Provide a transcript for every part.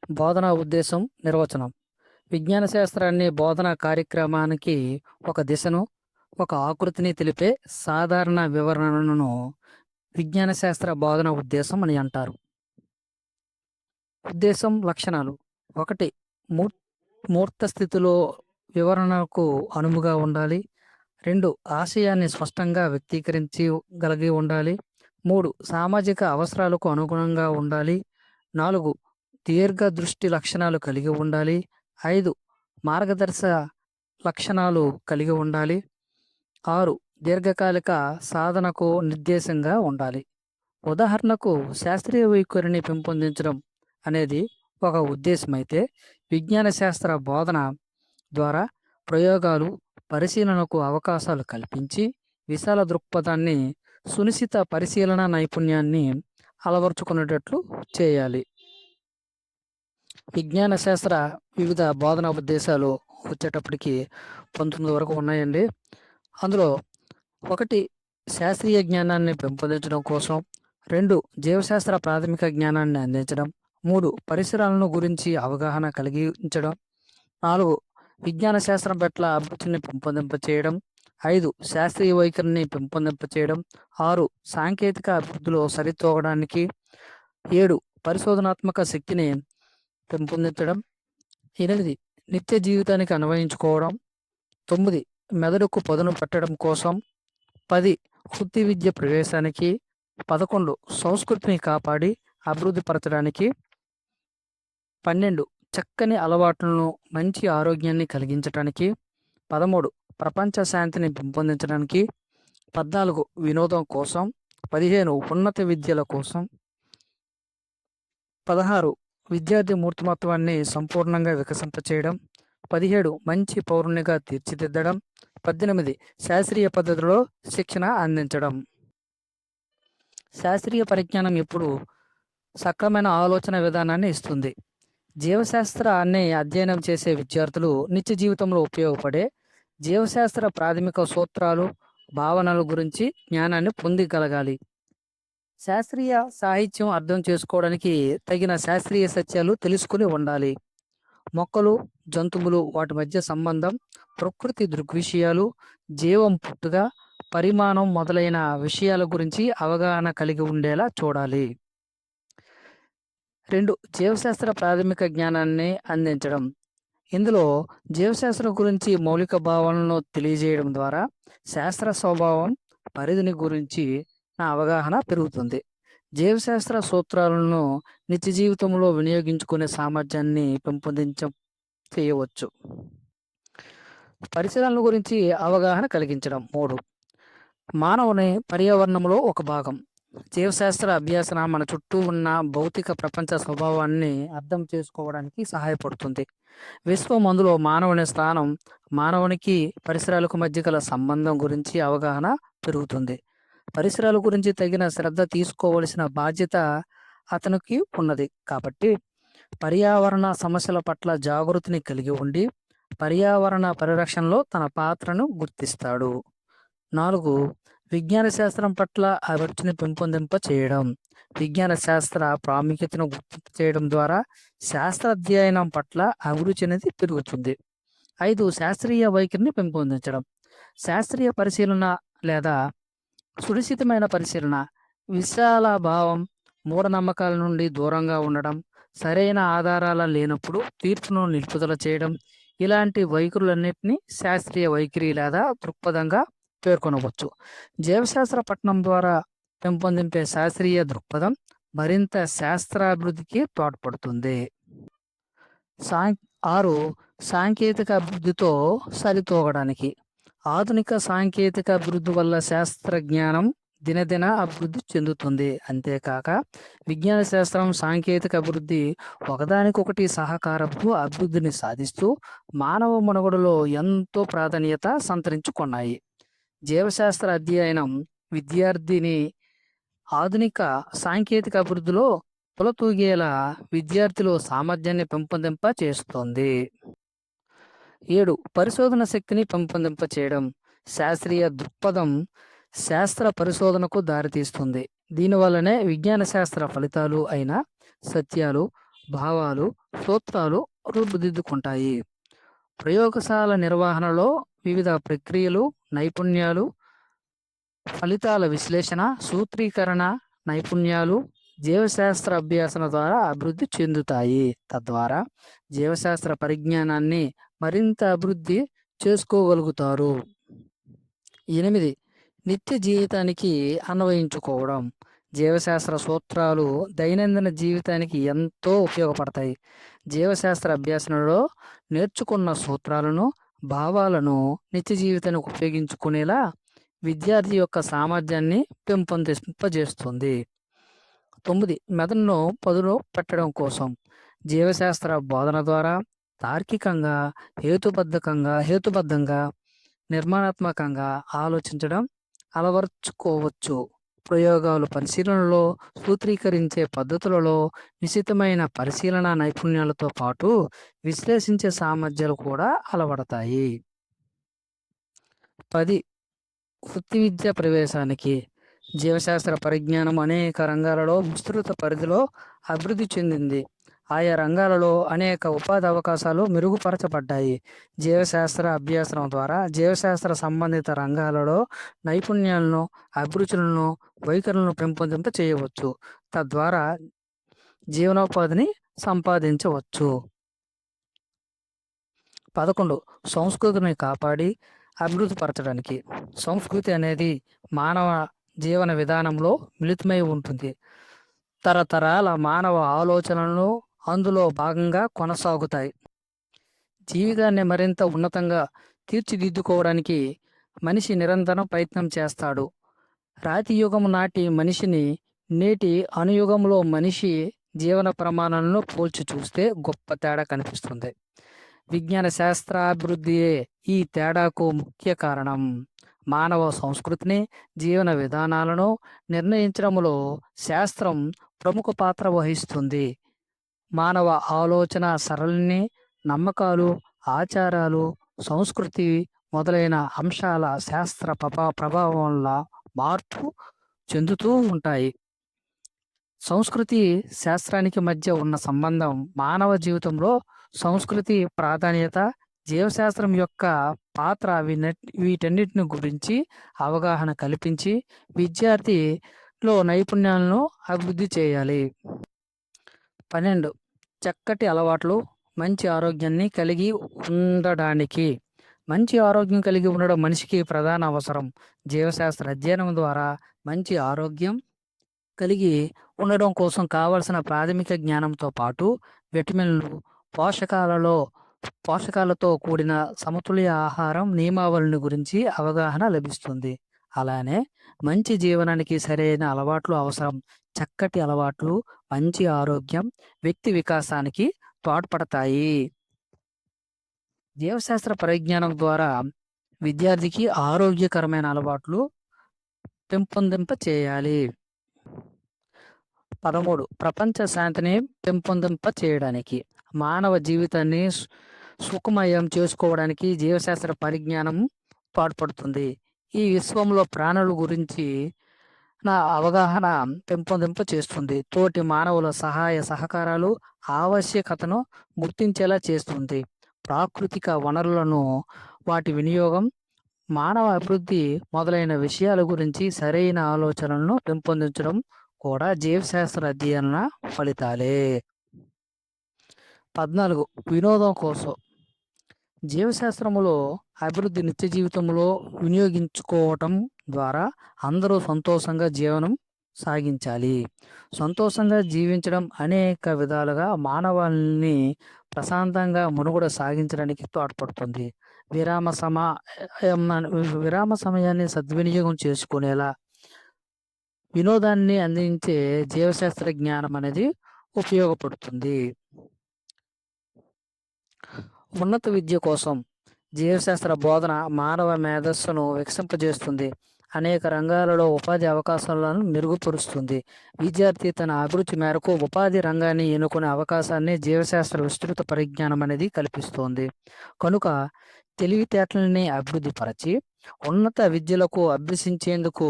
బోధనా ఉద్దేశం, నిర్వచనం. విజ్ఞాన శాస్త్రాన్ని బోధనా కార్యక్రమానికి ఒక దిశను, ఒక ఆకృతిని తెలిపే సాధారణ వివరణను విజ్ఞాన శాస్త్ర బోధన ఉద్దేశం అని అంటారు. ఉద్దేశం, లక్షణాలు. 1. మూర్ మూర్త స్థితిలో వివరణకు అనువుగా ఉండాలి. 2. ఆశయాన్ని స్పష్టంగా వ్యక్తీకరించగలిగి ఉండాలి. 3. సామాజిక అవసరాలకు అనుగుణంగా ఉండాలి. 4. దీర్ఘదృష్టి లక్షణాలు కలిగి ఉండాలి. 5. మార్గదర్శ లక్షణాలు కలిగి ఉండాలి. 6. దీర్ఘకాలిక సాధనకు నిర్దేశంగా ఉండాలి. ఉదాహరణకు శాస్త్రీయ వైఖరిని పెంపొందించడం అనేది ఒక ఉద్దేశమైతే, విజ్ఞాన శాస్త్ర బోధన ద్వారా ప్రయోగాలు, పరిశీలనకు అవకాశాలు కల్పించి విశాల దృక్పథాన్ని, సునిశిత పరిశీలన నైపుణ్యాన్ని అలవర్చుకునేటట్లు చేయాలి. విజ్ఞాన శాస్త్ర వివిధ బోధనా ఉద్దేశాలు వచ్చేటప్పటికి 19 వరకు ఉన్నాయండి. అందులో 1. శాస్త్రీయ జ్ఞానాన్ని పెంపొందించడం కోసం. 2. జీవశాస్త్ర ప్రాథమిక జ్ఞానాన్ని అందించడం. 3. పరిసరాలను గురించి అవగాహన కలిగించడం. 4. విజ్ఞాన శాస్త్రం పట్ల అభిరుచిని పెంపొందింపచేయడం. 5. శాస్త్రీయ వైఖరిని పెంపొందింపచేయడం. 6. సాంకేతిక అభివృద్ధిలో సరితూగడానికి. 7. పరిశోధనాత్మక శక్తిని పెంపొందించడం. 8. నిత్య జీవితానికి అన్వయించుకోవడం. 9. మెదడుకు పదును పెట్టడం కోసం. 10. వృత్తి విద్య ప్రవేశానికి. 11. సంస్కృతిని కాపాడి అభివృద్ధిపరచడానికి. 12. చక్కని అలవాట్లను, మంచి ఆరోగ్యాన్ని కలిగించడానికి. 13. ప్రపంచ శాంతిని పెంపొందించడానికి. 14. వినోదం కోసం. 15. ఉన్నత విద్యల కోసం. 16. విద్యార్థి మూర్తిమత్వాన్ని సంపూర్ణంగా వికసింపచేయడం. 17. మంచి పౌరునిగా తీర్చిదిద్దడం. 18. శాస్త్రీయ పద్ధతిలో శిక్షణ అందించడం. శాస్త్రీయ పరిజ్ఞానం ఎప్పుడు సక్రమైన ఆలోచన విధానాన్ని ఇస్తుంది. జీవశాస్త్రాన్ని అధ్యయనం చేసే విద్యార్థులు నిత్య జీవితంలో ఉపయోగపడే జీవశాస్త్ర ప్రాథమిక సూత్రాలు, భావనల గురించి జ్ఞానాన్ని పొందగలగాలి. శాస్త్రీయ సాహిత్యం అర్థం చేసుకోవడానికి తగిన శాస్త్రీయ సత్యాలు తెలుసుకుని ఉండాలి. మొక్కలు, జంతువులు, వాటి మధ్య సంబంధం, ప్రకృతి దృగ్విషయాలు, జీవం పుట్టుక, పరిమాణం మొదలైన విషయాల గురించి అవగాహన కలిగి ఉండేలా చూడాలి. 2. జీవశాస్త్ర ప్రాథమిక జ్ఞానాన్ని అందించడం. ఇందులో జీవశాస్త్రం గురించి మౌలిక భావనలను తెలియజేయడం ద్వారా శాస్త్ర స్వభావం, పరిధిని గురించి నా అవగాహన పెరుగుతుంది. జీవశాస్త్ర సూత్రాలను నిత్య జీవితంలో వినియోగించుకునే సామర్థ్యాన్ని చేయవచ్చు. పరిసరాల గురించి అవగాహన కలిగించడం. 3. మానవుని పర్యావరణంలో ఒక భాగం. జీవశాస్త్ర అభ్యాసన మన చుట్టూ ఉన్న భౌతిక ప్రపంచ స్వభావాన్ని అర్థం చేసుకోవడానికి సహాయపడుతుంది. విశ్వం, అందులో మానవుని స్థానం, మానవునికి పరిసరాలకు మధ్య గల సంబంధం గురించి అవగాహన పెరుగుతుంది. పరిసరాల గురించి తగిన శ్రద్ధ తీసుకోవలసిన బాధ్యత అతనికి ఉన్నది. కాబట్టి పర్యావరణ సమస్యల పట్ల జాగృతిని కలిగి ఉండి పర్యావరణ పరిరక్షణలో తన పాత్రను గుర్తిస్తాడు. 4. విజ్ఞాన శాస్త్రం పట్ల అభిరుచిని పెంపొందింప చేయడం. విజ్ఞాన శాస్త్ర ప్రాముఖ్యతను గుర్తింపు చేయడం ద్వారా శాస్త్ర అధ్యయనం పట్ల అభిరుచి అనేది పెరుగుతుంది. 5. శాస్త్రీయ వైఖరిని పెంపొందించడం. శాస్త్రీయ పరిశీలన లేదా సునిశితమైన పరిశీలన, విశాల భావం, మూఢనమ్మకాల నుండి దూరంగా ఉండడం, సరైన ఆధారాల లేనప్పుడు తీర్పును నిలుపుదల చేయడం, ఇలాంటి వైఖరులన్నింటినీ శాస్త్రీయ వైఖరి లేదా దృక్పథంగా పేర్కొనవచ్చు. జీవశాస్త్ర పఠనం ద్వారా పెంపొందింపే శాస్త్రీయ దృక్పథం మరింత శాస్త్రాభివృద్ధికి తోడ్పడుతుంది. 6. సాంకేతిక అభివృద్ధితో సరితూగడానికి. ఆధునిక సాంకేతిక అభివృద్ధి వల్ల శాస్త్ర జ్ఞానం దినదిన అభివృద్ధి చెందుతుంది. అంతేకాక విజ్ఞాన శాస్త్రం, సాంకేతిక అభివృద్ధి ఒకదానికొకటి సహకారంతో అభివృద్ధిని సాధిస్తూ మానవ మనుగడలో ఎంతో ప్రాధాన్యత సంతరించుకున్నాయి. జీవశాస్త్ర అధ్యయనం విద్యార్థిని ఆధునిక సాంకేతిక అభివృద్ధిలో తులతూగేలా విద్యార్థిలో సామర్థ్యాన్ని పెంపొందింప చేస్తుంది. 7. పరిశోధన శక్తిని పెంపొందింప చేయడం. శాస్త్రీయ దృక్పథం శాస్త్ర పరిశోధనకు దారితీస్తుంది. దీనివల్లనే విజ్ఞాన శాస్త్ర ఫలితాలు అయిన సత్యాలు, భావాలు, సూత్రాలు రూపుదిద్దుకుంటాయి. ప్రయోగశాల నిర్వహణలో వివిధ ప్రక్రియలు, నైపుణ్యాలు, ఫలితాల విశ్లేషణ, సూత్రీకరణ నైపుణ్యాలు జీవశాస్త్ర అభ్యాసన ద్వారా అభివృద్ధి చెందుతాయి. తద్వారా జీవశాస్త్ర పరిజ్ఞానాన్ని మరింత అభివృద్ధి చేసుకోగలుగుతారు. 8. నిత్య జీవితానికి అన్వయించుకోవడం. జీవశాస్త్ర సూత్రాలు దైనందిన జీవితానికి ఎంతో ఉపయోగపడతాయి. జీవశాస్త్ర అభ్యాసనలో నేర్చుకున్న సూత్రాలను, భావాలను నిత్య జీవితానికి ఉపయోగించుకునేలా విద్యార్థి యొక్క సామర్థ్యాన్ని పెంపొందింపజేస్తుంది. 9. మెదడును పదును పెట్టడం కోసం. జీవశాస్త్ర బోధన ద్వారా తార్కికంగా, హేతుబద్ధంగా, నిర్మాణాత్మకంగా ఆలోచించడం అలవర్చుకోవచ్చు. ప్రయోగాలు, పరిశీలనలో, సూత్రీకరించే పద్ధతులలో నిశితమైన పరిశీలన నైపుణ్యాలతో పాటు విశ్లేషించే సామర్థ్యాలు కూడా అలవడతాయి. 10. వృత్తి విద్య ప్రవేశానికి. జీవశాస్త్ర పరిజ్ఞానం అనేక రంగాలలో విస్తృత పరిధిలో అభివృద్ధి చెందింది. ఆయా రంగాలలో అనేక ఉపాధి అవకాశాలు మెరుగుపరచబడ్డాయి. జీవశాస్త్ర అభ్యాసనం ద్వారా జీవశాస్త్ర సంబంధిత రంగాలలో నైపుణ్యాలను, అభిరుచులను, వైఖరులను పెంపొందింప చేయవచ్చు. తద్వారా జీవనోపాధిని సంపాదించవచ్చు. 11. సంస్కృతిని కాపాడి అభివృద్ధిపరచడానికి. సంస్కృతి అనేది మానవ జీవన విధానంలో మిళితమై ఉంటుంది. తరతరాల మానవ ఆలోచనలు అందులో భాగంగా కొనసాగుతాయి. జీవితాన్ని మరింత ఉన్నతంగా తీర్చిదిద్దుకోవడానికి మనిషి నిరంతరం ప్రయత్నం చేస్తాడు. రాతి యుగం నాటి మనిషిని నేటి అనుయుగంలో మనిషి జీవన ప్రమాణాలను పోల్చి చూస్తే గొప్ప తేడా కనిపిస్తుంది. విజ్ఞాన శాస్త్రాభివృద్ధియే ఈ తేడాకు ముఖ్య కారణం. మానవ సంస్కృతిని, జీవన విధానాలను నిర్ణయించడంలో శాస్త్రం ప్రముఖ పాత్ర వహిస్తుంది. మానవ ఆలోచన సరళిని, నమ్మకాలు, ఆచారాలు, సంస్కృతి మొదలైన అంశాల శాస్త్ర ప్రభావం వల్ల మార్పు చెందుతూ ఉంటాయి. సంస్కృతి శాస్త్రానికి మధ్య ఉన్న సంబంధం, మానవ జీవితంలో సంస్కృతి ప్రాధాన్యత, జీవశాస్త్రం యొక్క పాత్ర వీటన్నిటిని గురించి అవగాహన కల్పించి విద్యార్థిలో నైపుణ్యాలను అభివృద్ధి చేయాలి. 12. చక్కటి అలవాట్లు మంచి ఆరోగ్యాన్ని కలిగి ఉండడానికి. మంచి ఆరోగ్యం కలిగి ఉండడం మనిషికి ప్రధాన అవసరం. జీవశాస్త్ర అధ్యయనం ద్వారా మంచి ఆరోగ్యం కలిగి ఉండడం కోసం కావలసిన ప్రాథమిక జ్ఞానంతో పాటు విటమిన్లు, పోషకాలతో కూడిన సమతుల్య ఆహారం నియమావళిని గురించి అవగాహన లభిస్తుంది. అలానే మంచి జీవనానికి సరైన అలవాట్లు అవసరం. చక్కటి అలవాట్లు మంచి ఆరోగ్యం, వ్యక్తి వికాసానికి తోడ్పడతాయి. జీవశాస్త్ర పరిజ్ఞానం ద్వారా విద్యార్థికి ఆరోగ్యకరమైన అలవాట్లు పెంపొందింప చేయాలి. 13. ప్రపంచ శాంతిని పెంపొందింప చేయడానికి. మానవ జీవితాన్ని సుఖమయం చేసుకోవడానికి జీవశాస్త్ర పరిజ్ఞానం తోడ్పడుతుంది. ఈ విశ్వంలో ప్రాణుల గురించి నా అవగాహన పెంపొందింప చేస్తుంది. తోటి మానవుల సహాయ సహకారాలు ఆవశ్యకతను గుర్తించేలా చేస్తుంది. ప్రాకృతిక వనరులను, వాటి వినియోగం, మానవ అభివృద్ధి మొదలైన విషయాల గురించి సరైన ఆలోచనలను పెంపొందించడం కూడా జీవశాస్త్ర అధ్యయన ఫలితాలే. 14. వినోదం కోసం. జీవశాస్త్రములో అభివృద్ధి నిత్య జీవితంలో వినియోగించుకోవటం ద్వారా అందరూ సంతోషంగా జీవనం సాగించాలి. సంతోషంగా జీవించడం అనేక విధాలుగా మానవాళిని ప్రశాంతంగా మనుగడ సాగించడానికి తోడ్పడుతుంది. విరామ సమయాన్ని సద్వినియోగం చేసుకునేలా వినోదాన్ని అందించే జీవశాస్త్ర జ్ఞానం అనేది ఉపయోగపడుతుంది. ఉన్నత విద్య కోసం. జీవశాస్త్ర బోధన మానవ మేధస్సును వికసింపజేస్తుంది. అనేక రంగాలలో ఉపాధి అవకాశాలను మెరుగుపరుస్తుంది. విద్యార్థి తన అభిరుచి మేరకు ఉపాధి రంగాన్ని ఎన్నుకునే అవకాశాన్ని జీవశాస్త్ర విస్తృత పరిజ్ఞానం అనేది కల్పిస్తుంది. కనుక తెలివితేటలని అభివృద్ధిపరచి ఉన్నత విద్యలకు అభ్యసించేందుకు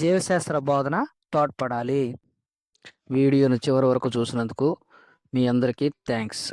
జీవశాస్త్ర బోధన తోడ్పడాలి. వీడియోను చివరి వరకు చూసినందుకు మీ అందరికీ థ్యాంక్స్.